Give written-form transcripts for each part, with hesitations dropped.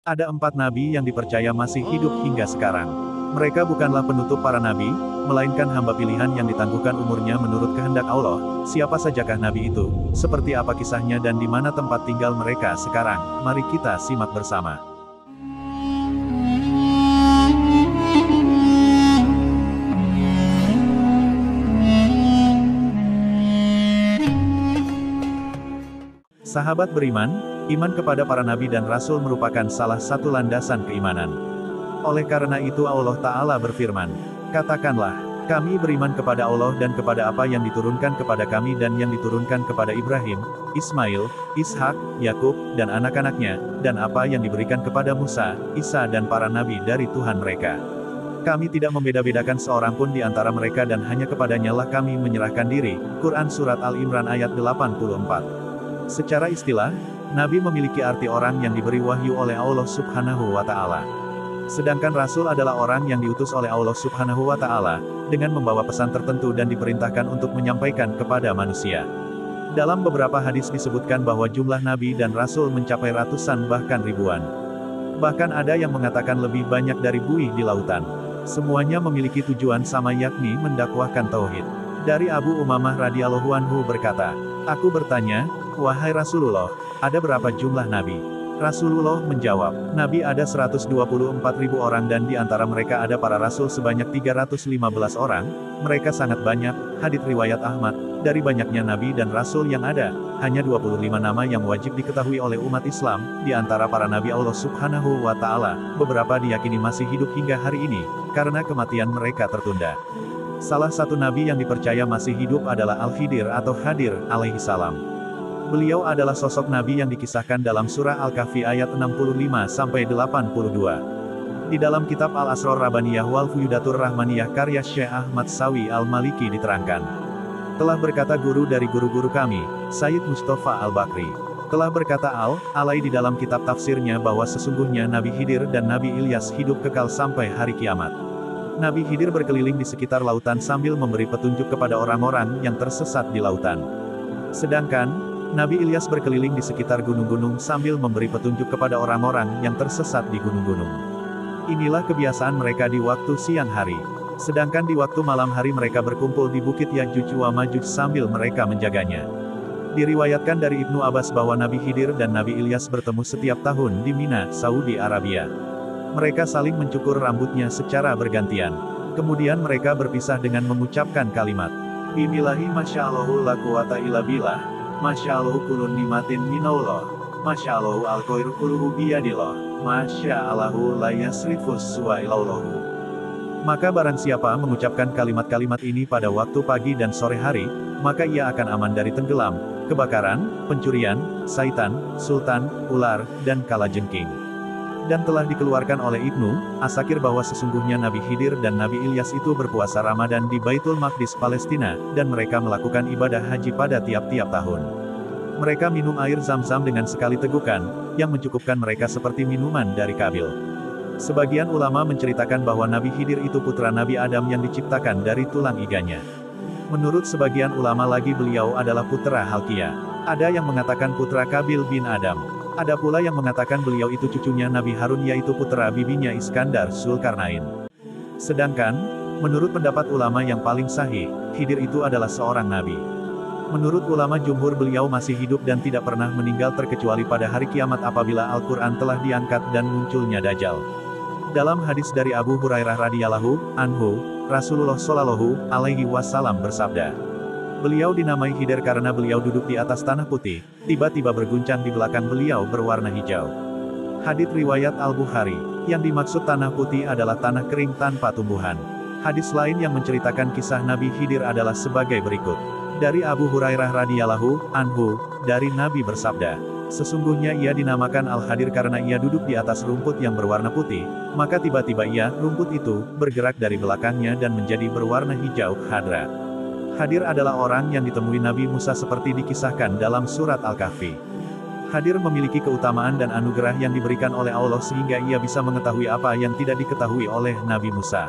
Ada 4 nabi yang dipercaya masih hidup hingga sekarang. Mereka bukanlah penutup para nabi, melainkan hamba pilihan yang ditangguhkan umurnya menurut kehendak Allah. Siapa sajakah nabi itu? Seperti apa kisahnya dan di mana tempat tinggal mereka sekarang? Mari kita simak bersama. Sahabat beriman, iman kepada para nabi dan rasul merupakan salah satu landasan keimanan. Oleh karena itu Allah Ta'ala berfirman, "Katakanlah, kami beriman kepada Allah dan kepada apa yang diturunkan kepada kami dan yang diturunkan kepada Ibrahim, Ismail, Ishak, Yakub, dan anak-anaknya, dan apa yang diberikan kepada Musa, Isa dan para nabi dari Tuhan mereka. Kami tidak membeda-bedakan seorang pun di antara mereka dan hanya kepadanya lah kami menyerahkan diri." Quran Surat Al-Imran ayat 84. Secara istilah, Nabi memiliki arti orang yang diberi wahyu oleh Allah Subhanahu wa Ta'ala. Sedangkan Rasul adalah orang yang diutus oleh Allah Subhanahu wa Ta'ala, dengan membawa pesan tertentu dan diperintahkan untuk menyampaikan kepada manusia. Dalam beberapa hadis disebutkan bahwa jumlah Nabi dan Rasul mencapai ratusan bahkan ribuan. Bahkan ada yang mengatakan lebih banyak dari buih di lautan. Semuanya memiliki tujuan sama, yakni mendakwahkan tauhid. Dari Abu Umamah radhiyallahu anhu berkata, "Aku bertanya, wahai Rasulullah, ada berapa jumlah nabi?" Rasulullah menjawab, "Nabi ada 124.000 orang dan di antara mereka ada para rasul sebanyak 315 orang, mereka sangat banyak." Hadits riwayat Ahmad, dari banyaknya nabi dan rasul yang ada, hanya 25 nama yang wajib diketahui oleh umat Islam, di antara para nabi Allah Subhanahu wa Ta'ala, beberapa diyakini masih hidup hingga hari ini, karena kematian mereka tertunda. Salah satu nabi yang dipercaya masih hidup adalah Al-Khidir atau Khadir, alaihi salam. Beliau adalah sosok nabi yang dikisahkan dalam surah Al-Kahfi ayat 65-82. Di dalam kitab Al-Asrar Rabbaniyah wal Fuyudatur Rahmaniyah karya Syekh Ahmad Sawi Al-Maliki diterangkan. Telah berkata guru dari guru-guru kami, Sayyid Mustafa Al-Bakri. Telah berkata Al-Alai di dalam kitab tafsirnya bahwa sesungguhnya Nabi Khidir dan Nabi Ilyas hidup kekal sampai hari kiamat. Nabi Khidir berkeliling di sekitar lautan sambil memberi petunjuk kepada orang-orang yang tersesat di lautan. Sedangkan, Nabi Ilyas berkeliling di sekitar gunung-gunung sambil memberi petunjuk kepada orang-orang yang tersesat di gunung-gunung. Inilah kebiasaan mereka di waktu siang hari. Sedangkan di waktu malam hari mereka berkumpul di Bukit Ya'juj wa Ma'juj sambil mereka menjaganya. Diriwayatkan dari Ibnu Abbas bahwa Nabi Khidir dan Nabi Ilyas bertemu setiap tahun di Mina, Saudi Arabia. Mereka saling mencukur rambutnya secara bergantian. Kemudian mereka berpisah dengan mengucapkan kalimat, "Bimillahi masyaallahu la quwata illa billah. Masyaallahu kulun nimatin minallah. Masyaallahu al-khairu kulluhu biyadillah. Masyaallahu la yasrifus su'a ilallahu." Maka barang siapa mengucapkan kalimat-kalimat ini pada waktu pagi dan sore hari, maka ia akan aman dari tenggelam, kebakaran, pencurian, syaitan, sultan, ular, dan kalajengking. Dan telah dikeluarkan oleh Ibnu Asakir bahwa sesungguhnya Nabi Khidir dan Nabi Ilyas itu berpuasa Ramadan di Baitul Maqdis Palestina, dan mereka melakukan ibadah haji pada tiap-tiap tahun. Mereka minum air Zam-Zam dengan sekali tegukan, yang mencukupkan mereka seperti minuman dari Kabil. Sebagian ulama menceritakan bahwa Nabi Khidir itu putra Nabi Adam yang diciptakan dari tulang iganya. Menurut sebagian ulama lagi beliau adalah putra Halqiyah. Ada yang mengatakan putra Kabil bin Adam. Ada pula yang mengatakan beliau itu cucunya Nabi Harun yaitu putra bibinya Iskandar Zulkarnain. Sedangkan, menurut pendapat ulama yang paling sahih, Khidir itu adalah seorang nabi. Menurut ulama jumhur beliau masih hidup dan tidak pernah meninggal terkecuali pada hari kiamat apabila Al-Quran telah diangkat dan munculnya Dajjal. Dalam hadis dari Abu Hurairah radhiyallahu anhu, Rasulullah shallallahu alaihi wasallam bersabda, beliau dinamai Khidir karena beliau duduk di atas tanah putih, tiba-tiba berguncang di belakang beliau berwarna hijau. Hadits riwayat Al-Bukhari, yang dimaksud tanah putih adalah tanah kering tanpa tumbuhan. Hadis lain yang menceritakan kisah Nabi Khidir adalah sebagai berikut. Dari Abu Hurairah radhiyallahu anhu, dari Nabi bersabda, sesungguhnya ia dinamakan Al-Khadir karena ia duduk di atas rumput yang berwarna putih, maka tiba-tiba rumput itu, bergerak dari belakangnya dan menjadi berwarna hijau, khadra. Khadir adalah orang yang ditemui Nabi Musa seperti dikisahkan dalam surat Al-Kahfi. Khadir memiliki keutamaan dan anugerah yang diberikan oleh Allah sehingga ia bisa mengetahui apa yang tidak diketahui oleh Nabi Musa.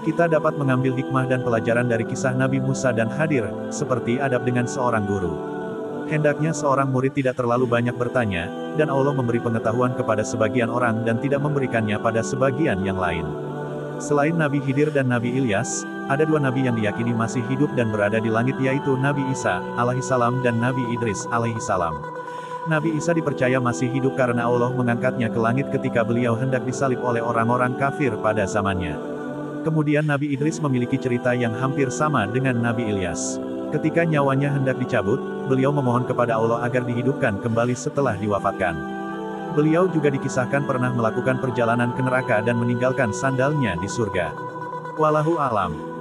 Kita dapat mengambil hikmah dan pelajaran dari kisah Nabi Musa dan Khadir, seperti adab dengan seorang guru. Hendaknya seorang murid tidak terlalu banyak bertanya, dan Allah memberi pengetahuan kepada sebagian orang dan tidak memberikannya pada sebagian yang lain. Selain Nabi Khidir dan Nabi Ilyas, ada dua nabi yang diyakini masih hidup dan berada di langit yaitu Nabi Isa, alaihissalam dan Nabi Idris, alaihissalam. Nabi Isa dipercaya masih hidup karena Allah mengangkatnya ke langit ketika beliau hendak disalib oleh orang-orang kafir pada zamannya. Kemudian Nabi Idris memiliki cerita yang hampir sama dengan Nabi Ilyas. Ketika nyawanya hendak dicabut, beliau memohon kepada Allah agar dihidupkan kembali setelah diwafatkan. Beliau juga dikisahkan pernah melakukan perjalanan ke neraka dan meninggalkan sandalnya di surga. Wallahu a'lam.